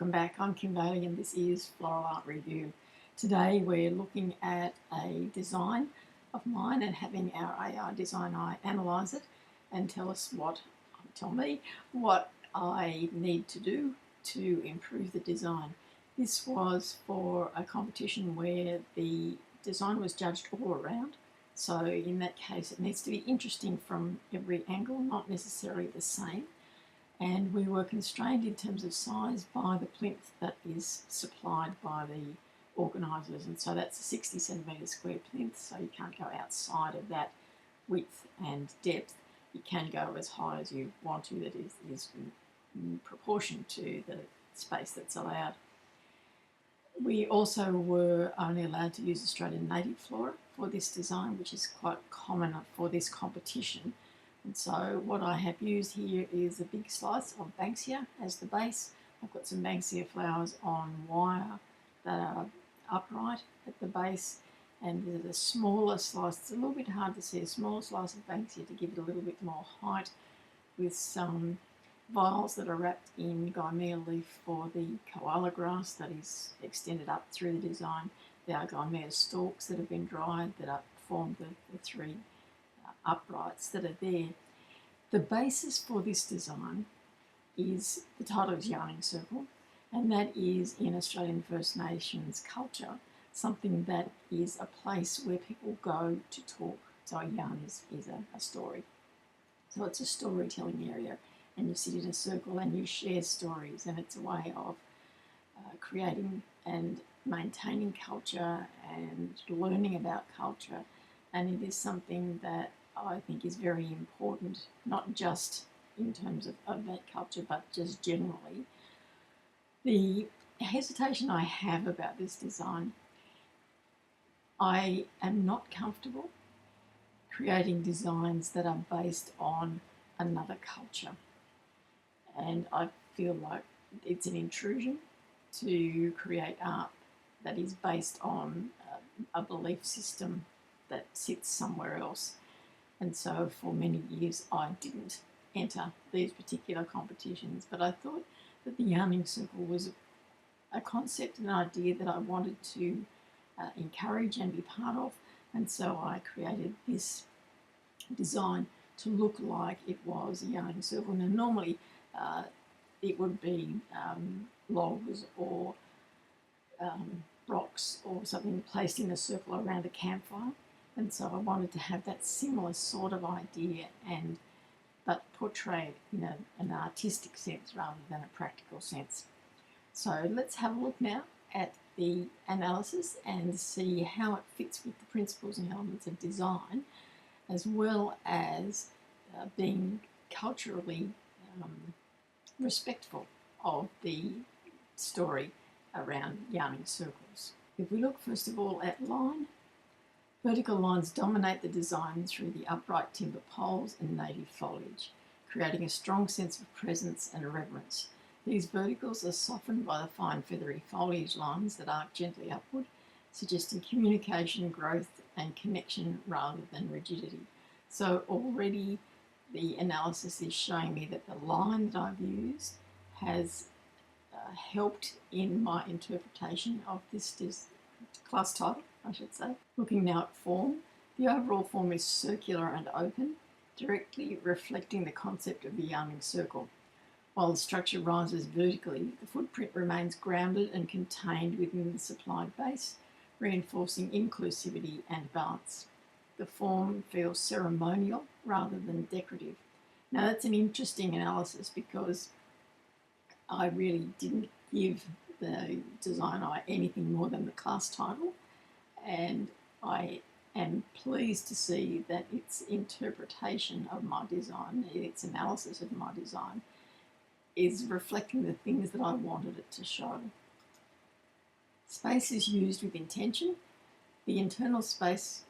Welcome back. I'm Kim Bailey and this is Floral Art Review. Today we're looking at a design of mine and having our AI design eye analyse it and tell me what I need to do to improve the design. This was for a competition where the design was judged all around. So in that case it needs to be interesting from every angle, not necessarily the same. And we were constrained in terms of size by the plinth that is supplied by the organisers, and so that's a 60 centimetre square plinth, so you can't go outside of that width and depth. You can go as high as you want to, that is in proportion to the space that's allowed. We also were only allowed to use Australian native flora for this design, which is quite common for this competition. And so what I have used here is a big slice of Banksia as the base. I've got some Banksia flowers on wire that are upright at the base, and there's a smaller slice. It's a little bit hard to see, a smaller slice of Banksia to give it a little bit more height, with some vials that are wrapped in Gymea leaf for the koala grass that is extended up through the design. There are Gymea stalks that have been dried that have formed the three uprights that are there. The basis for this design is, the title is Yarning Circle, and that is in Australian First Nations culture, something that is a place where people go to talk. So a yarn is a story. So it's a storytelling area, and you sit in a circle and you share stories, and it's a way of creating and maintaining culture and learning about culture. And it is something that I think is very important, not just in terms of that culture, but just generally. The hesitation I have about this design, I am not comfortable creating designs that are based on another culture. And I feel like it's an intrusion to create art that is based on a belief system that sits somewhere else. And so for many years I didn't enter these particular competitions, but I thought that the Yarning Circle was a concept, an idea that I wanted to encourage and be part of, and so I created this design to look like it was a Yarning Circle. Now normally it would be logs or rocks or something placed in a circle around a campfire. And so I wanted to have that similar sort of idea, but portray it in an artistic sense rather than a practical sense. So let's have a look now at the analysis and see how it fits with the principles and elements of design, as well as being culturally respectful of the story around yarning circles. If we look first of all at line, vertical lines dominate the design through the upright timber poles and native foliage, creating a strong sense of presence and reverence. These verticals are softened by the fine feathery foliage lines that arc gently upward, suggesting communication, growth and connection rather than rigidity. So already the analysis is showing me that the line that I've used has helped in my interpretation of this class title, I should say. Looking now at form, the overall form is circular and open, directly reflecting the concept of the yarning circle. While the structure rises vertically, the footprint remains grounded and contained within the supplied base, reinforcing inclusivity and balance. The form feels ceremonial rather than decorative. Now that's an interesting analysis because I really didn't give the design eye anything more than the class title, and I am pleased to see that its interpretation of my design, its analysis of my design, is reflecting the things that I wanted it to show. Space is used with intention. The internal space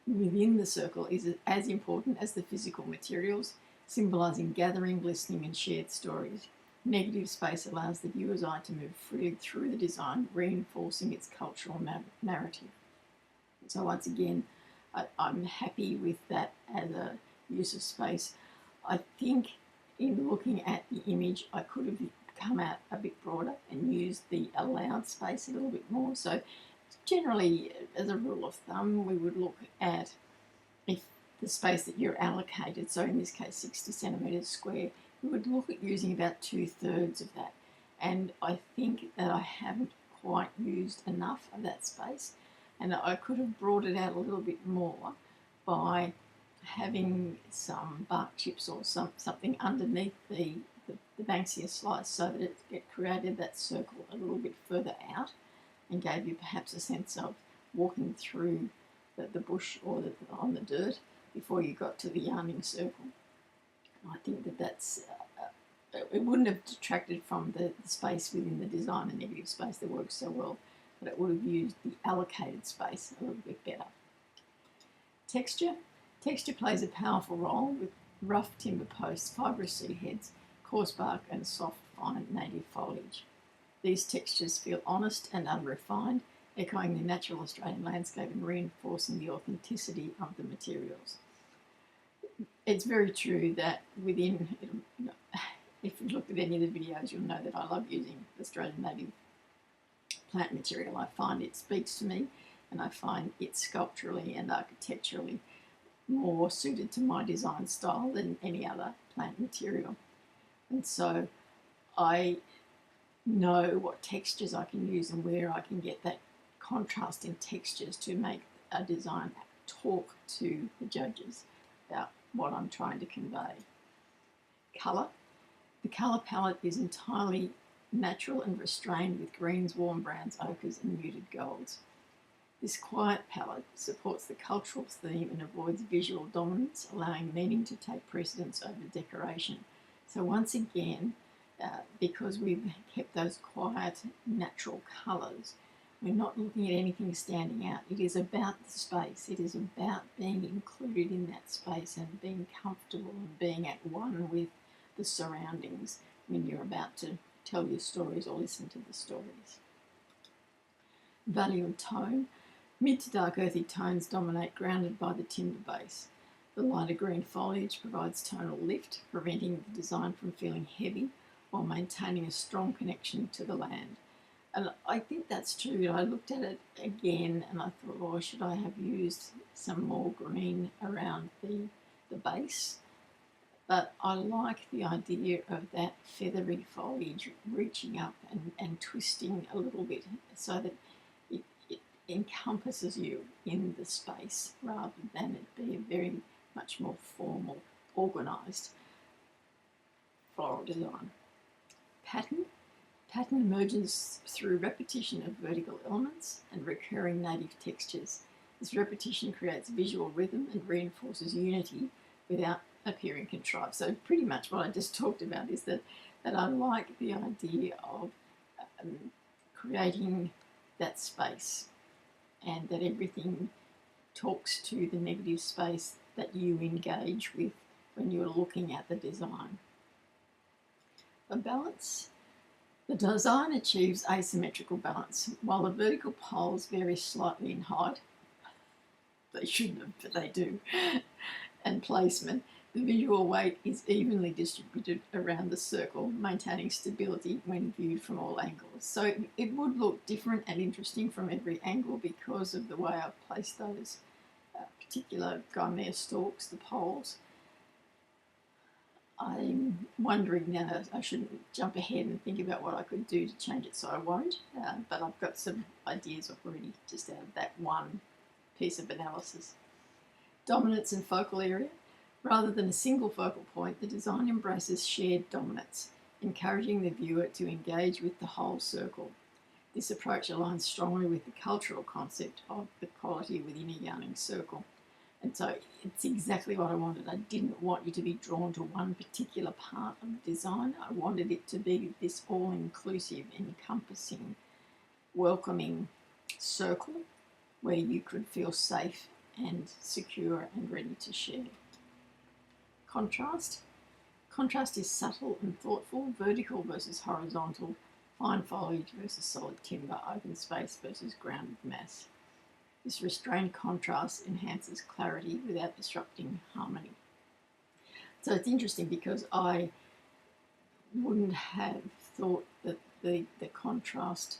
within the circle is as important as the physical materials, symbolising gathering, listening and shared stories. Negative space allows the viewer's eye to move freely through the design, reinforcing its cultural narrative. So once again, I'm happy with that as a use of space. I think in looking at the image, I could have come out a bit broader and use the allowed space a little bit more. So generally, as a rule of thumb, we would look at if the space that you're allocated, so in this case 60 centimetres square, we would look at using about 2/3 of that. And I think that I haven't quite used enough of that space, and I could have brought it out a little bit more by having some bark chips or something underneath the Banksia slice, so that it created that circle a little bit further out and gave you perhaps a sense of walking through the bush or on the dirt before you got to the yarning circle. And I think that's it wouldn't have detracted from the space within the design, the negative space that works so well, but it would have used the allocated space a little bit better. Texture. Texture plays a powerful role with rough timber posts, fibrous seed heads, coarse bark and soft, fine native foliage. These textures feel honest and unrefined, echoing the natural Australian landscape and reinforcing the authenticity of the materials. It's very true that within, if you looked at any of the videos, you'll know that I love using Australian native plant material. I find it speaks to me, and I find it sculpturally and architecturally more suited to my design style than any other plant material. And so I know what textures I can use and where I can get that contrast in textures to make a design talk to the judges about what I'm trying to convey. Colour. The colour palette is entirely natural and restrained with greens, warm browns, ochres and muted golds. This quiet palette supports the cultural theme and avoids visual dominance, allowing meaning to take precedence over decoration. So once again, because we've kept those quiet, natural colours, we're not looking at anything standing out. It is about the space. It is about being included in that space and being comfortable and being at one with the surroundings when you're about to tell your stories or listen to the stories. Value and tone. Mid to dark earthy tones dominate, grounded by the timber base. The lighter green foliage provides tonal lift, preventing the design from feeling heavy while maintaining a strong connection to the land. And I think that's true. I looked at it again and I thought, oh, should I have used some more green around the base? But I like the idea of that feathery foliage reaching up and twisting a little bit so that it encompasses you in the space rather than it be a very much more formal, organised floral design. Pattern. Pattern emerges through repetition of vertical elements and recurring native textures. This repetition creates visual rhythm and reinforces unity without appearing contrived. So pretty much what I just talked about is that I like the idea of creating that space and that everything talks to the negative space that you engage with when you're looking at the design. A balance. The design achieves asymmetrical balance. While the vertical poles vary slightly in height, they shouldn't have, but they do, and placement, the visual weight is evenly distributed around the circle, maintaining stability when viewed from all angles. So it would look different and interesting from every angle because of the way I've placed those particular Gymnea stalks, the poles. I'm wondering now, I shouldn't jump ahead and think about what I could do to change it, so I won't, but I've got some ideas already just out of that one piece of analysis. Dominance and focal area. Rather than a single focal point, the design embraces shared dominance, encouraging the viewer to engage with the whole circle. This approach aligns strongly with the cultural concept of equality within a yarning circle. And so it's exactly what I wanted. I didn't want you to be drawn to one particular part of the design. I wanted it to be this all-inclusive, encompassing, welcoming circle where you could feel safe and secure and ready to share. Contrast. Contrast is subtle and thoughtful, vertical versus horizontal, fine foliage versus solid timber, open space versus grounded mass. This restrained contrast enhances clarity without disrupting harmony. So it's interesting because I wouldn't have thought that the contrast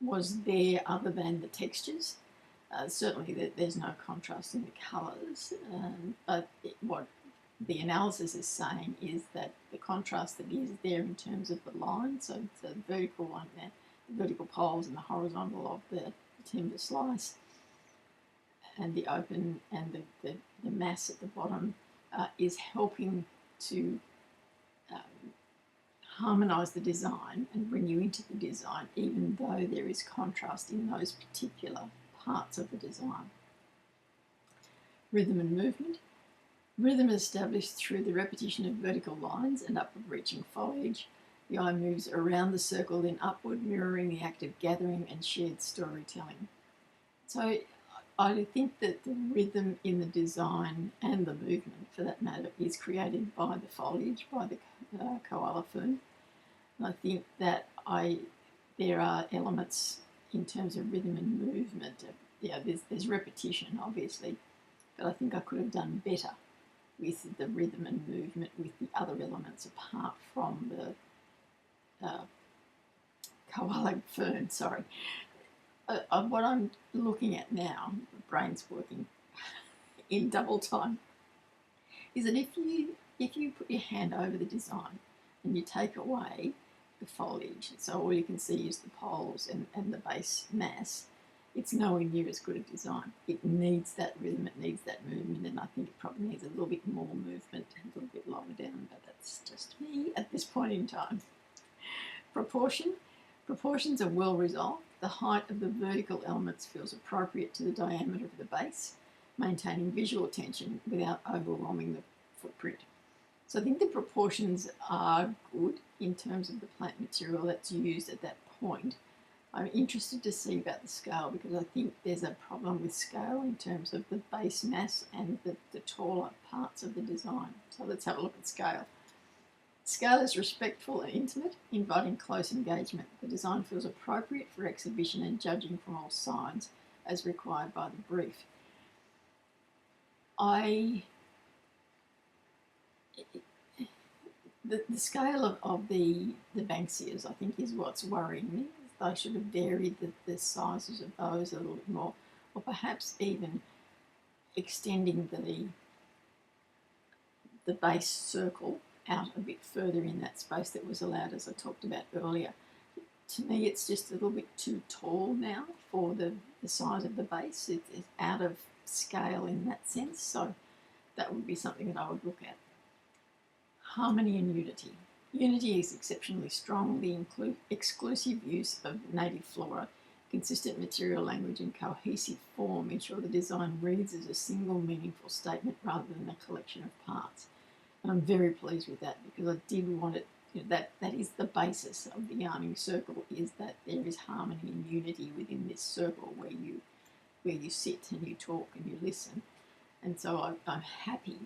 was there other than the textures. Certainly there's no contrast in the colours, but what the analysis is saying is that the contrast that is there in terms of the line, so the vertical one there, the vertical poles and the horizontal of the timber slice, and the open and the mass at the bottom is helping to harmonise the design and bring you into the design, even though there is contrast in those particular parts of the design. Rhythm and movement. Rhythm is established through the repetition of vertical lines and upward reaching foliage. The eye moves around the circle, then upward, mirroring the act of gathering and shared storytelling. So I think that the rhythm in the design, and the movement for that matter, is created by the foliage, by the koala fern. And I think that there are elements in terms of rhythm and movement. There's repetition, obviously, but I think I could have done better with the rhythm and movement with the other elements apart from the koala fern, sorry. What I'm looking at now, the brain's working in double time, is that if you put your hand over the design and you take away the foliage, so all you can see is the poles and the base mass, it's nowhere near as good a design. It needs that rhythm, it needs that movement, and I think it probably needs a little bit more movement, a little bit lower down, but that's just me at this point in time. Proportion. Proportions are well resolved. The height of the vertical elements feels appropriate to the diameter of the base, maintaining visual attention without overwhelming the footprint. So I think the proportions are good in terms of the plant material that's used at that point. I'm interested to see about the scale, because I think there's a problem with scale in terms of the base mass and the taller parts of the design. So let's have a look at scale. Scale is respectful and intimate, inviting close engagement. The design feels appropriate for exhibition and judging from all sides, as required by the brief. The scale of the Banksias, I think, is what's worrying me. They should have varied the sizes of those a little bit more, or perhaps even extending the base circle out a bit further in that space that was allowed, as I talked about earlier. To me, it's just a little bit too tall now for the size of the base. It's out of scale in that sense, so that would be something that I would look at. Harmony and unity. Unity is exceptionally strong. The exclusive use of native flora, consistent material language and cohesive form ensure the design reads as a single meaningful statement rather than a collection of parts. And I'm very pleased with that, because I did want it, that is the basis of the yarning circle, is that there is harmony and unity within this circle where you sit and you talk and you listen. And so I'm happy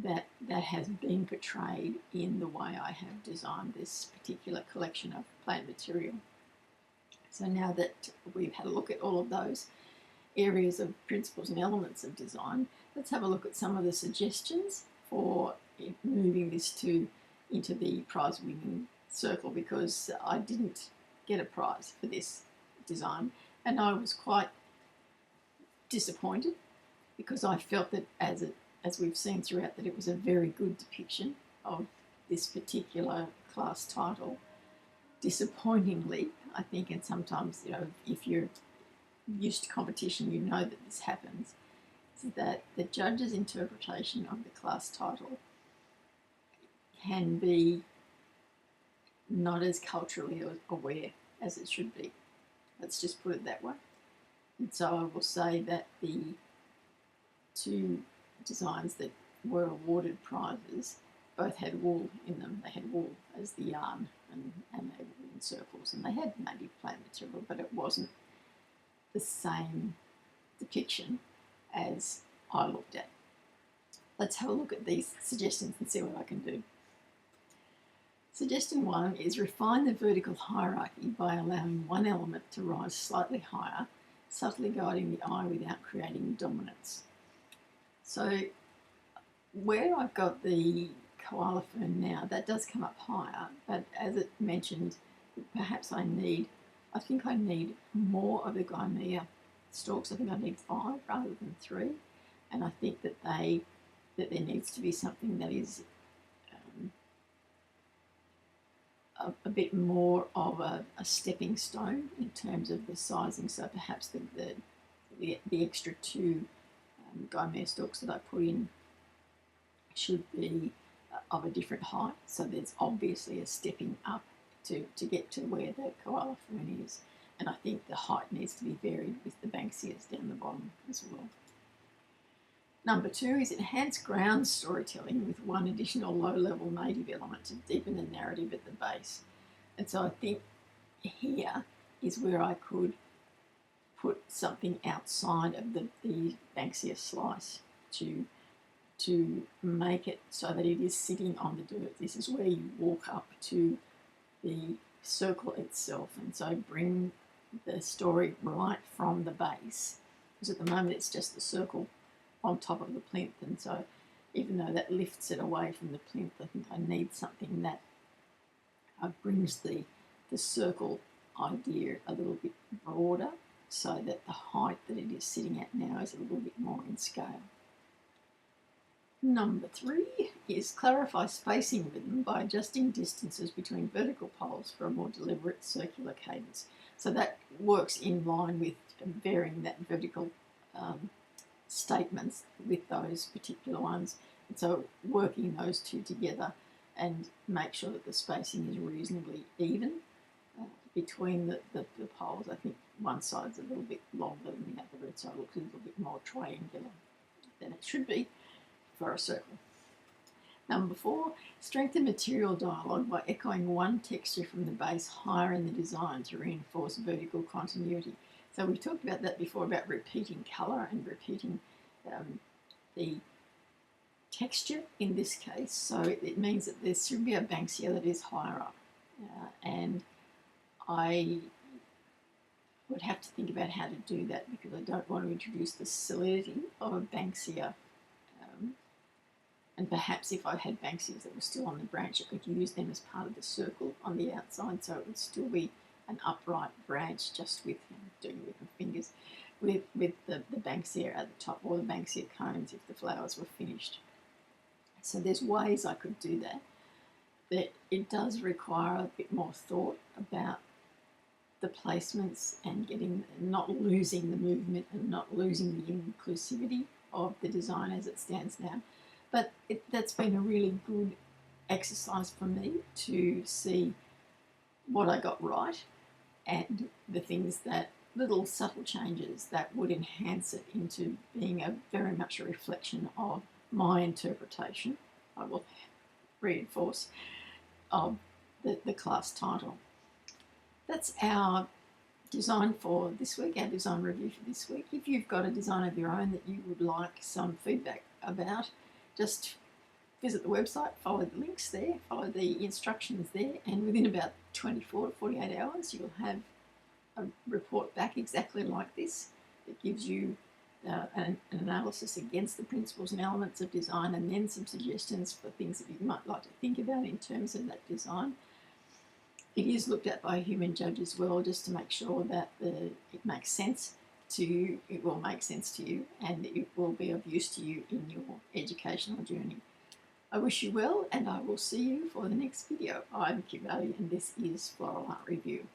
that has been portrayed in the way I have designed this particular collection of plant material. So now that we've had a look at all of those areas of principles and elements of design, let's have a look at some of the suggestions for moving this into the prize-winning circle, because I didn't get a prize for this design, and I was quite disappointed, because I felt that as we've seen throughout, that it was a very good depiction of this particular class title. Disappointingly, I think, and sometimes, if you're used to competition, you know that this happens, is that the judge's interpretation of the class title can be not as culturally aware as it should be. Let's just put it that way. And so I will say that the two designs that were awarded prizes both had wool in them. They had wool as the yarn, and they were in circles, and they had native plant material, but it wasn't the same depiction as I looked at. Let's have a look at these suggestions and see what I can do. Suggestion 1 is refine the vertical hierarchy by allowing one element to rise slightly higher, subtly guiding the eye without creating dominance. So where I've got the koala fern now. That does come up higher, but as it mentioned, perhaps I think I need more of the Gymea stalks. I think I need 5 rather than 3, and I think that there needs to be something that is a bit more of a stepping stone in terms of the sizing. So perhaps the extra 2 Gymea stalks that I put in should be of a different height. So there's obviously a stepping up to get to where the koala fern is. And I think the height needs to be varied with the Banksias down the bottom as well. Number 2 is enhance ground storytelling with one additional low-level native element to deepen the narrative at the base. And so I think here is where I could put something outside of the Banksia slice to make it so that it is sitting on the dirt. This is where you walk up to the circle itself, and so bring the story right from the base, because at the moment it's just the circle on top of the plinth, and so even though that lifts it away from the plinth, I think I need something that brings the circle idea a little bit broader, so that the height that it is sitting at now is a little bit more in scale. Number 3 is clarify spacing rhythm by adjusting distances between vertical poles for a more deliberate circular cadence. So that works in line with varying that vertical statements with those particular ones. And so working those 2 together and make sure that the spacing is reasonably even between the poles. I think one side's a little bit longer than the other, so it looks a little bit more triangular than it should be for a circle. Number 4, strengthen material dialogue by echoing one texture from the base higher in the design to reinforce vertical continuity. So we talked about that before, about repeating colour and repeating the texture in this case. So it means that there should be a Banksia that is higher up. And I would have to think about how to do that, because I don't want to introduce the solidity of a Banksia. And perhaps if I had Banksias that were still on the branch, I could use them as part of the circle on the outside, so it would still be an upright branch, just with, doing it with my fingers, with the Banksia at the top, or the Banksia cones if the flowers were finished. So there's ways I could do that. But it does require a bit more thought about the placements and not losing the movement and not losing the inclusivity of the design as it stands now. But that's been a really good exercise for me to see what I got right and the things little subtle changes that would enhance it into being very much a reflection of my interpretation, I will reinforce, of the class title. That's our design for this week, our design review for this week. If you've got a design of your own that you would like some feedback about, just visit the website, follow the links there, follow the instructions there, and within about 24 to 48 hours you'll have a report back exactly like this. It gives you an analysis against the principles and elements of design, and then some suggestions for things that you might like to think about in terms of that design. It is looked at by a human judge as well, just to make sure that it makes sense to you, it will make sense to you, and it will be of use to you in your educational journey. I wish you well, and I will see you for the next video. I'm Kimberly, and this is Floral Art Review.